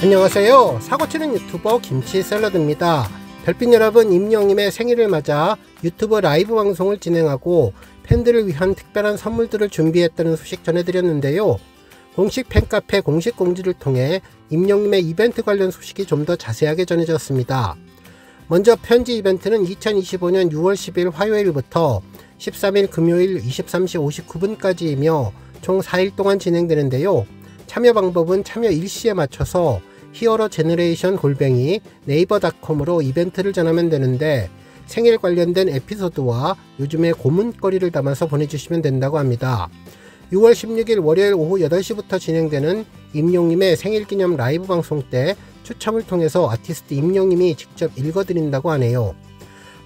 안녕하세요. 사고치는 유튜버 김치샐러드입니다. 별빛 여러분, 임영님의 생일을 맞아 유튜브 라이브 방송을 진행하고 팬들을 위한 특별한 선물들을 준비했다는 소식 전해드렸는데요. 공식 팬카페 공식 공지를 통해 임영님의 이벤트 관련 소식이 좀 더 자세하게 전해졌습니다. 먼저 편지 이벤트는 2025년 6월 10일 화요일부터 13일 금요일 23시 59분까지이며 총 4일 동안 진행되는데요. 참여 방법은 참여 일시에 맞춰서 히어로 제너레이션 네이버닷컴으로 이벤트를 전하면 되는데, 생일 관련된 에피소드와 요즘의 고문거리를 담아서 보내주시면 된다고 합니다. 6월 16일 월요일 오후 8시부터 진행되는 임영님의 생일기념 라이브 방송 때 추첨을 통해서 아티스트 임영님이 직접 읽어드린다고 하네요.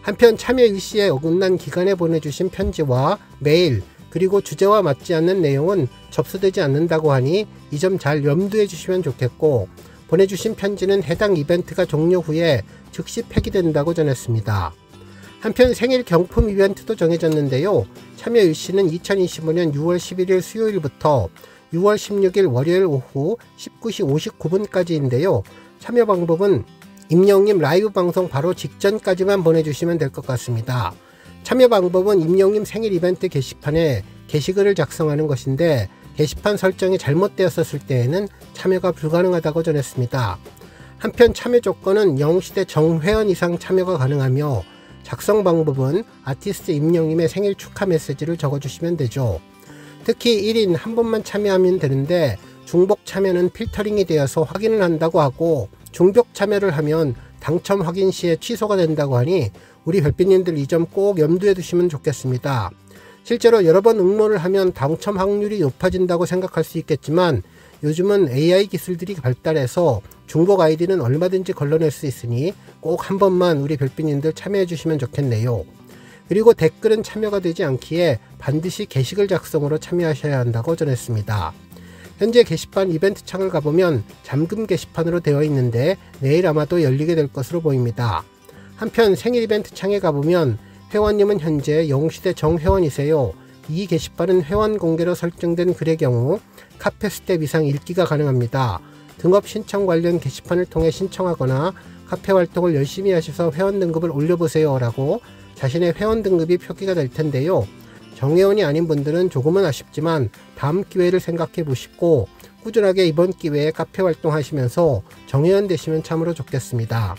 한편 참여 일시에 어긋난 기간에 보내주신 편지와 메일, 그리고 주제와 맞지 않는 내용은 접수되지 않는다고 하니 이 점 잘 염두해 주시면 좋겠고, 보내주신 편지는 해당 이벤트가 종료 후에 즉시 폐기된다고 전했습니다. 한편 생일 경품 이벤트도 정해졌는데요. 참여 일시는 2025년 6월 11일 수요일부터 6월 16일 월요일 오후 19시 59분까지인데요. 참여 방법은 임영님 라이브 방송 바로 직전까지만 보내주시면 될 것 같습니다. 참여 방법은 임영님 생일 이벤트 게시판에 게시글을 작성하는 것인데, 게시판 설정이 잘못되었을 때에는 참여가 불가능하다고 전했습니다. 한편 참여 조건은 0시대 정회원 이상 참여가 가능하며, 작성 방법은 아티스트 임영님의 생일 축하 메시지를 적어주시면 되죠. 특히 1인 한 번만 참여하면 되는데, 중복 참여는 필터링이 되어서 확인을 한다고 하고, 중복 참여를 하면 당첨 확인 시에 취소가 된다고 하니 우리 별빛님들 이 점 꼭 염두에 두시면 좋겠습니다. 실제로 여러 번 응모를 하면 당첨 확률이 높아진다고 생각할 수 있겠지만, 요즘은 AI 기술들이 발달해서 중복 아이디는 얼마든지 걸러낼 수 있으니 꼭 한 번만 우리 별빛님들 참여해 주시면 좋겠네요. 그리고 댓글은 참여가 되지 않기에 반드시 게시글 작성으로 참여하셔야 한다고 전했습니다. 현재 게시판 이벤트 창을 가보면 잠금 게시판으로 되어 있는데 내일 아마도 열리게 될 것으로 보입니다. 한편 생일 이벤트 창에 가보면 회원님은 현재 0시대 정회원이세요. 이 게시판은 회원 공개로 설정된 글의 경우 카페 스텝 이상 읽기가 가능합니다. 등업 신청 관련 게시판을 통해 신청하거나 카페 활동을 열심히 하셔서 회원 등급을 올려보세요 라고 자신의 회원 등급이 표기가 될 텐데요. 정회원이 아닌 분들은 조금은 아쉽지만 다음 기회를 생각해 보시고 꾸준하게 이번 기회에 카페 활동하시면서 정회원 되시면 참으로 좋겠습니다.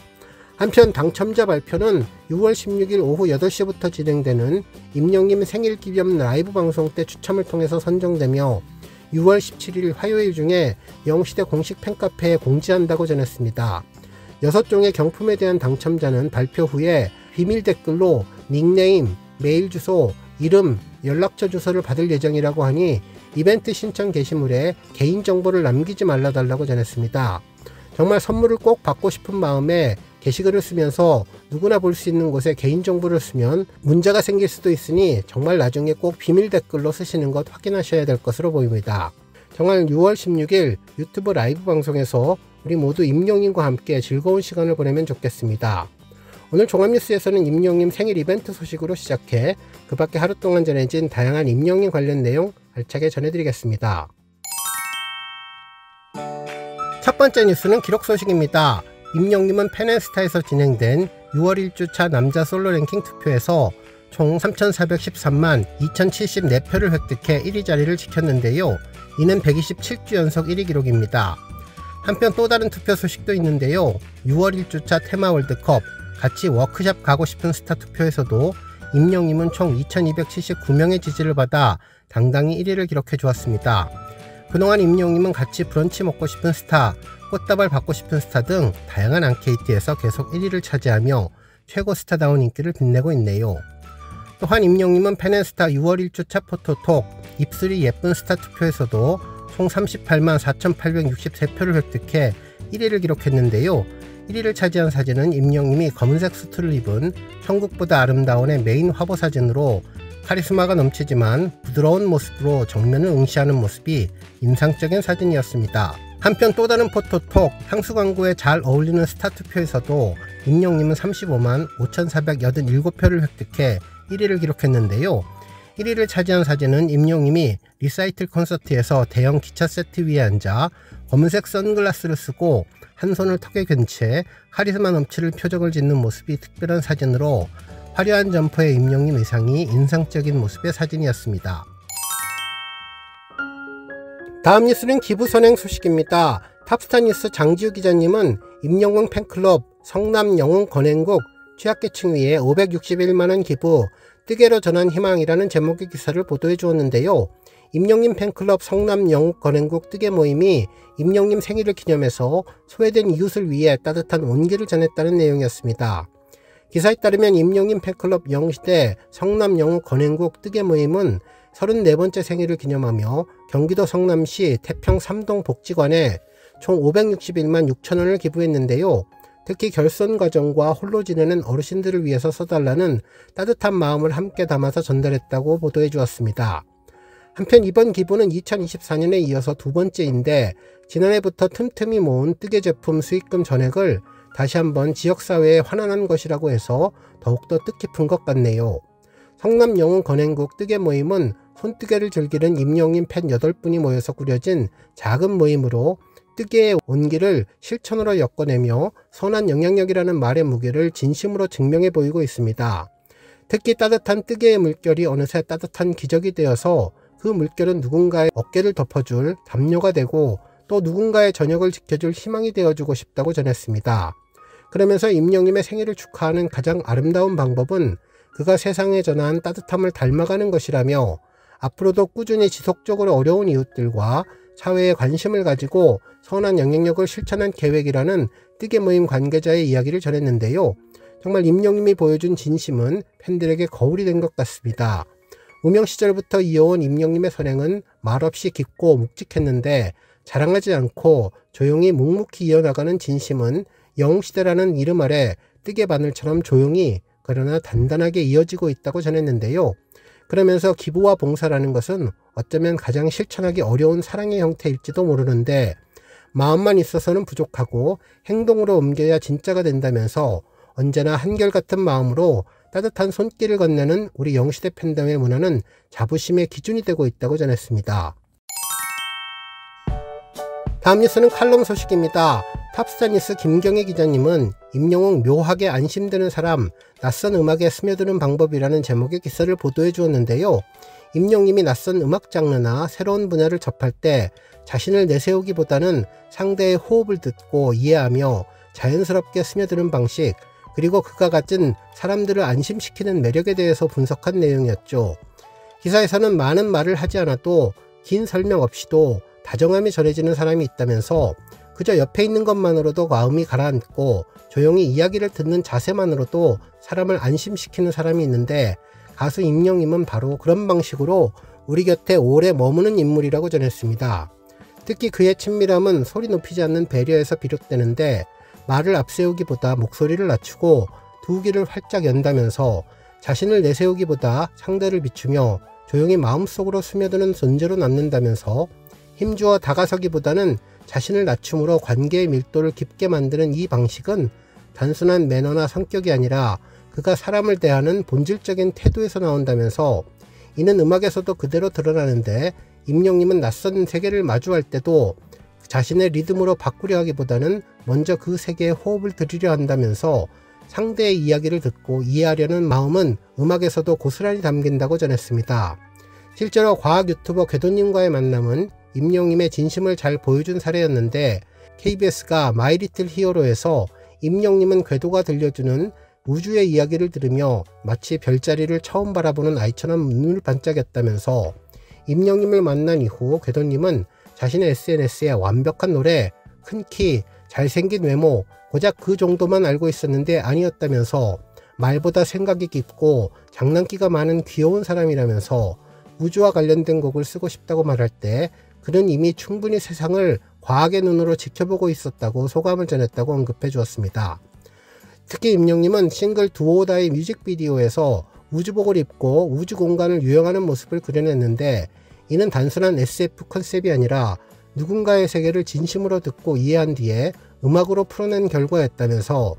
한편 당첨자 발표는 6월 16일 오후 8시부터 진행되는 임영님 생일 기념 라이브 방송 때 추첨을 통해서 선정되며 6월 17일 화요일 중에 0시대 공식 팬카페에 공지한다고 전했습니다. 6종의 경품에 대한 당첨자는 발표 후에 비밀 댓글로 닉네임, 메일 주소, 이름, 연락처 주소를 받을 예정이라고 하니 이벤트 신청 게시물에 개인정보를 남기지 말아달라고 전했습니다. 정말 선물을 꼭 받고 싶은 마음에 게시글을 쓰면서 누구나 볼 수 있는 곳에 개인정보를 쓰면 문제가 생길 수도 있으니 정말 나중에 꼭 비밀 댓글로 쓰시는 것 확인하셔야 될 것으로 보입니다. 정말 6월 16일 유튜브 라이브 방송에서 우리 모두 임영님과 함께 즐거운 시간을 보내면 좋겠습니다. 오늘 종합뉴스에서는 임영님 생일 이벤트 소식으로 시작해 그 밖에 하루 동안 전해진 다양한 임영님 관련 내용 알차게 전해드리겠습니다. 첫 번째 뉴스는 기록 소식입니다. 임영님은 팬앤스타에서 진행된 6월 1주차 남자 솔로 랭킹 투표에서 총 3,413만 2,074표를 획득해 1위 자리를 지켰는데요. 이는 127주 연속 1위 기록입니다. 한편 또 다른 투표 소식도 있는데요. 6월 1주차 테마 월드컵 같이 워크숍 가고 싶은 스타 투표에서도 임영님은 총 2,279명의 지지를 받아 당당히 1위를 기록해 주었습니다. 그동안 임영님은 같이 브런치 먹고 싶은 스타, 꽃다발 받고 싶은 스타 등 다양한 앙케이트에서 계속 1위를 차지하며 최고 스타다운 인기를 빛내고 있네요. 또한 임영님은 팬앤스타 6월 1주차 포토톡 입술이 예쁜 스타 투표에서도 총 38만 4,863표를 획득해 1위를 기록했는데요. 1위를 차지한 사진은 임영님이 검은색 수트를 입은 천국보다 아름다운의 메인 화보 사진으로 카리스마가 넘치지만 부드러운 모습으로 정면을 응시하는 모습이 인상적인 사진이었습니다. 한편 또 다른 포토톡 향수 광고에 잘 어울리는 스타 투표에서도 임영님은 35만 5,487표를 획득해 1위를 기록했는데요. 1위를 차지한 사진은 임영웅이 리사이틀 콘서트에서 대형 기차 세트 위에 앉아 검은색 선글라스를 쓰고 한 손을 턱에 괜 채 카리스마 넘치는 표정을 짓는 모습이 특별한 사진으로 화려한 점퍼의 임영웅 의상이 인상적인 모습의 사진이었습니다. 다음 뉴스는 기부 선행 소식입니다. 탑스타뉴스 장지우 기자님은 임영웅 팬클럽 성남 영웅 건행국 취약계층 위에 561만원 기부 뜨개로 전한 희망이라는 제목의 기사를 보도해 주었는데요. 임영웅 팬클럽 성남 영웅 건행국 뜨개 모임이 임영웅 생일을 기념해서 소외된 이웃을 위해 따뜻한 온기를 전했다는 내용이었습니다. 기사에 따르면 임영웅 팬클럽 영웅시대 성남 영웅 건행국 뜨개 모임은 34번째 생일을 기념하며 경기도 성남시 태평 3동 복지관에 총 561만 6천원을 기부했는데요. 특히 결손 가정과 홀로 지내는 어르신들을 위해서 써달라는 따뜻한 마음을 함께 담아서 전달했다고 보도해 주었습니다. 한편 이번 기부는 2024년에 이어서 두 번째인데 지난해부터 틈틈이 모은 뜨개 제품 수익금 전액을 다시 한번 지역사회에 환원한 것이라고 해서 더욱더 뜻깊은 것 같네요. 성남 영웅 건행국 뜨개 모임은 손뜨개를 즐기는 임영웅 팬 8분이 모여서 꾸려진 작은 모임으로 뜨개의 온기를 실천으로 엮어내며 선한 영향력이라는 말의 무게를 진심으로 증명해 보이고 있습니다. 특히 따뜻한 뜨개의 물결이 어느새 따뜻한 기적이 되어서 그 물결은 누군가의 어깨를 덮어줄 담요가 되고 또 누군가의 저녁을 지켜줄 희망이 되어주고 싶다고 전했습니다. 그러면서 임영웅의 생일을 축하하는 가장 아름다운 방법은 그가 세상에 전한 따뜻함을 닮아가는 것이라며 앞으로도 꾸준히 지속적으로 어려운 이웃들과 사회에 관심을 가지고 선한 영향력을 실천한 계획이라는 뜨개 모임 관계자의 이야기를 전했는데요. 정말 임영웅이 보여준 진심은 팬들에게 거울이 된 것 같습니다. 무명 시절부터 이어온 임영웅의 선행은 말없이 깊고 묵직했는데 자랑하지 않고 조용히 묵묵히 이어나가는 진심은 영웅시대라는 이름 아래 뜨개 바늘처럼 조용히 그러나 단단하게 이어지고 있다고 전했는데요. 그러면서 기부와 봉사라는 것은 어쩌면 가장 실천하기 어려운 사랑의 형태일지도 모르는데 마음만 있어서는 부족하고 행동으로 옮겨야 진짜가 된다면서 언제나 한결같은 마음으로 따뜻한 손길을 건네는 우리 영웅시대 팬덤의 문화는 자부심의 기준이 되고 있다고 전했습니다. 다음 뉴스는 칼럼 소식입니다. 탑스타뉴스 김경애 기자님은 임영웅 묘하게 안심되는 사람, 낯선 음악에 스며드는 방법이라는 제목의 기사를 보도해 주었는데요. 임영웅이 낯선 음악 장르나 새로운 분야를 접할 때 자신을 내세우기보다는 상대의 호흡을 듣고 이해하며 자연스럽게 스며드는 방식, 그리고 그가 가진 사람들을 안심시키는 매력에 대해서 분석한 내용이었죠. 기사에서는 많은 말을 하지 않아도 긴 설명 없이도 다정함이 전해지는 사람이 있다면서 그저 옆에 있는 것만으로도 마음이 가라앉고 조용히 이야기를 듣는 자세만으로도 사람을 안심시키는 사람이 있는데 가수 임영웅은 바로 그런 방식으로 우리 곁에 오래 머무는 인물이라고 전했습니다. 특히 그의 친밀함은 소리 높이지 않는 배려에서 비롯되는데 말을 앞세우기보다 목소리를 낮추고 두 귀를 활짝 연다면서 자신을 내세우기보다 상대를 비추며 조용히 마음속으로 스며드는 존재로 남는다면서 힘주어 다가서기보다는 자신을 낮춤으로 관계의 밀도를 깊게 만드는 이 방식은 단순한 매너나 성격이 아니라 그가 사람을 대하는 본질적인 태도에서 나온다면서 이는 음악에서도 그대로 드러나는데 임영웅은 낯선 세계를 마주할 때도 자신의 리듬으로 바꾸려 하기보다는 먼저 그 세계에 호흡을 들이려 한다면서 상대의 이야기를 듣고 이해하려는 마음은 음악에서도 고스란히 담긴다고 전했습니다. 실제로 과학 유튜버 궤도님과의 만남은 임영웅의 진심을 잘 보여준 사례였는데 KBS가 마이리틀 히어로에서 임영웅은 궤도가 들려주는 우주의 이야기를 들으며 마치 별자리를 처음 바라보는 아이처럼 눈을 반짝였다면서 임영웅을 만난 이후 궤도님은 자신의 SNS에 완벽한 노래, 큰 키, 잘생긴 외모, 고작 그 정도만 알고 있었는데 아니었다면서 말보다 생각이 깊고 장난기가 많은 귀여운 사람이라면서 우주와 관련된 곡을 쓰고 싶다고 말할 때 그는 이미 충분히 세상을 과학의 눈으로 지켜보고 있었다고 소감을 전했다고 언급해 주었습니다. 특히 임영웅은 싱글 두오다의 뮤직비디오에서 우주복을 입고 우주 공간을 유영하는 모습을 그려냈는데 이는 단순한 SF 컨셉이 아니라 누군가의 세계를 진심으로 듣고 이해한 뒤에 음악으로 풀어낸 결과였다면서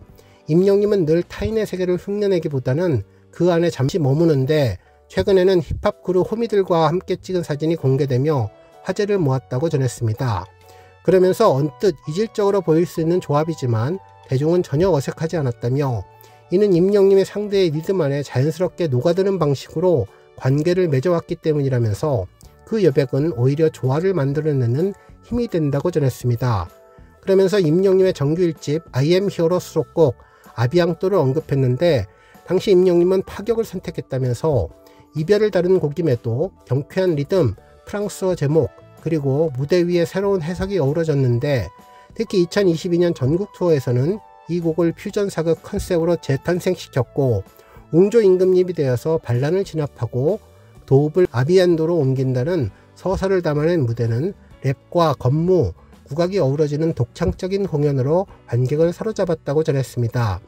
임영웅은 늘 타인의 세계를 흉내내기보다는 그 안에 잠시 머무는데 최근에는 힙합 그룹 호미들과 함께 찍은 사진이 공개되며 화제를 모았다고 전했습니다. 그러면서 언뜻 이질적으로 보일 수 있는 조합이지만 대중은 전혀 어색하지 않았다며, 이는 임영님의 상대의 리듬 안에 자연스럽게 녹아드는 방식으로 관계를 맺어왔기 때문이라면서 그 여백은 오히려 조화를 만들어내는 힘이 된다고 전했습니다. 그러면서 임영님의 정규 1집 I am hero 수록곡 아비앙또를 언급했는데, 당시 임영님은 파격을 선택했다면서 이별을 다룬 곡임에도 경쾌한 리듬, 프랑스어 제목, 그리고 무대 위에 새로운 해석이 어우러졌는데, 특히 2022년 전국 투어에서는 이 곡을 퓨전 사극 컨셉으로 재탄생시켰고, 웅조 임금님이 되어서 반란을 진압하고 도읍을 아비안도로 옮긴다는 서사를 담아낸 무대는 랩과 건무, 국악이 어우러지는 독창적인 공연으로 관객을 사로잡았다고 전했습니다.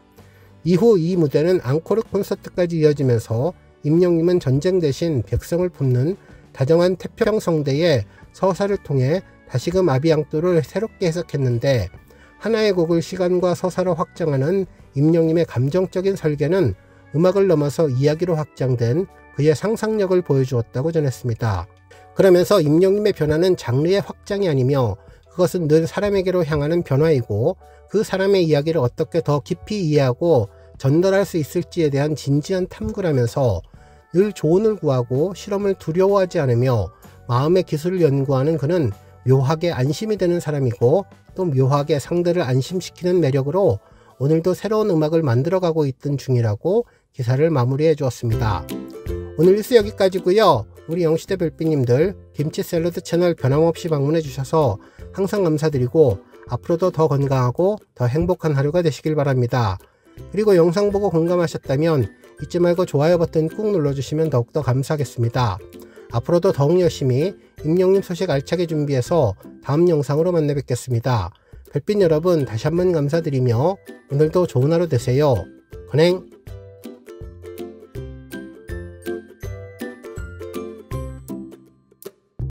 이후 이 무대는 앙코르 콘서트까지 이어지면서 임영님은 전쟁 대신 백성을 품는 다정한 태평성대의 서사를 통해 다시금 아비앙또를 새롭게 해석했는데, 하나의 곡을 시간과 서사로 확장하는 임영님의 감정적인 설계는 음악을 넘어서 이야기로 확장된 그의 상상력을 보여주었다고 전했습니다. 그러면서 임영님의 변화는 장르의 확장이 아니며 그것은 늘 사람에게로 향하는 변화이고, 그 사람의 이야기를 어떻게 더 깊이 이해하고 전달할 수 있을지에 대한 진지한 탐구라면서 늘 조언을 구하고 실험을 두려워하지 않으며 마음의 기술을 연구하는 그는 묘하게 안심이 되는 사람이고, 또 묘하게 상대를 안심시키는 매력으로 오늘도 새로운 음악을 만들어가고 있던 중이라고 기사를 마무리해 주었습니다. 오늘 뉴스 여기까지고요. 우리 영시대 별빛님들 김치 샐러드 채널 변함없이 방문해 주셔서 항상 감사드리고, 앞으로도 더 건강하고 더 행복한 하루가 되시길 바랍니다. 그리고 영상 보고 공감하셨다면 잊지 말고 좋아요 버튼 꾹 눌러주시면 더욱더 감사하겠습니다. 앞으로도 더욱 열심히 임영님 소식 알차게 준비해서 다음 영상으로 만나 뵙겠습니다. 별빛 여러분 다시 한번 감사드리며 오늘도 좋은 하루 되세요. 건행!